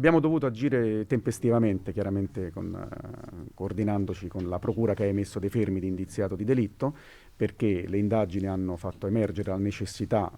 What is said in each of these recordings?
Abbiamo dovuto agire tempestivamente, chiaramente coordinandoci con la procura che ha emesso dei fermi di indiziato di delitto, perché le indagini hanno fatto emergere la necessità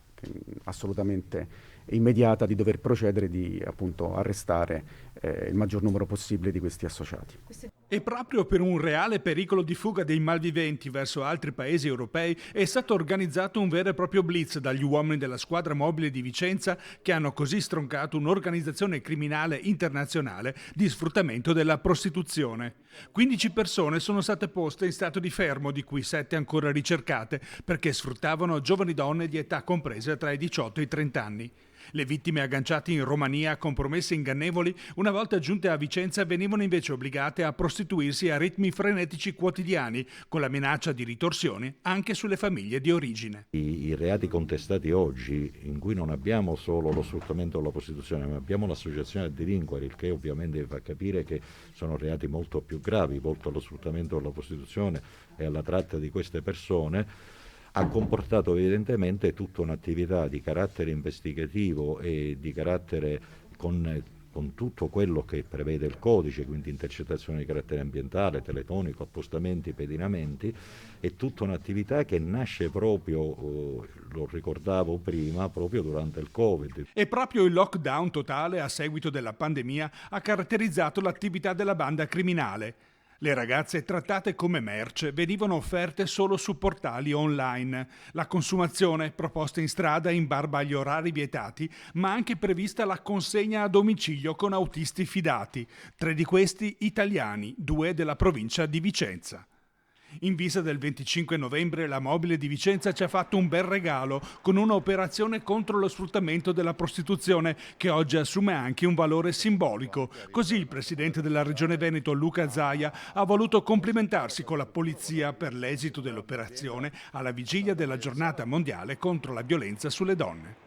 assolutamente immediata di dover procedere di appunto arrestare il maggior numero possibile di questi associati. E proprio per un reale pericolo di fuga dei malviventi verso altri paesi europei è stato organizzato un vero e proprio blitz dagli uomini della squadra mobile di Vicenza, che hanno così stroncato un'organizzazione criminale internazionale di sfruttamento della prostituzione. 15 persone sono state poste in stato di fermo, di cui 7 ancora ricercate, perché sfruttavano giovani donne di età compresa tra i 18 e i 30 anni. Le vittime agganciate in Romania con promesse ingannevoli, una volta giunte a Vicenza, venivano invece obbligate a prostituirsi a ritmi frenetici quotidiani, con la minaccia di ritorsioni anche sulle famiglie di origine. I reati contestati oggi, in cui non abbiamo solo lo sfruttamento o la prostituzione, ma abbiamo l'associazione a delinquere, il che ovviamente fa capire che sono reati molto più gravi, volto allo sfruttamento o alla prostituzione e alla tratta di queste persone, ha comportato evidentemente tutta un'attività di carattere investigativo e di carattere con tutto quello che prevede il codice, quindi intercettazioni di carattere ambientale, telefonico, appostamenti, pedinamenti, è tutta un'attività che nasce proprio, lo ricordavo prima, proprio durante il Covid. E proprio il lockdown totale a seguito della pandemia ha caratterizzato l'attività della banda criminale. Le ragazze trattate come merce venivano offerte solo su portali online. La consumazione proposta in strada in barba agli orari vietati, ma anche prevista la consegna a domicilio con autisti fidati. 3 di questi italiani, 2 della provincia di Vicenza. In vista del 25 novembre la Mobile di Vicenza ci ha fatto un bel regalo con un'operazione contro lo sfruttamento della prostituzione che oggi assume anche un valore simbolico. Così il presidente della Regione Veneto, Luca Zaia, ha voluto complimentarsi con la polizia per l'esito dell'operazione alla vigilia della giornata mondiale contro la violenza sulle donne.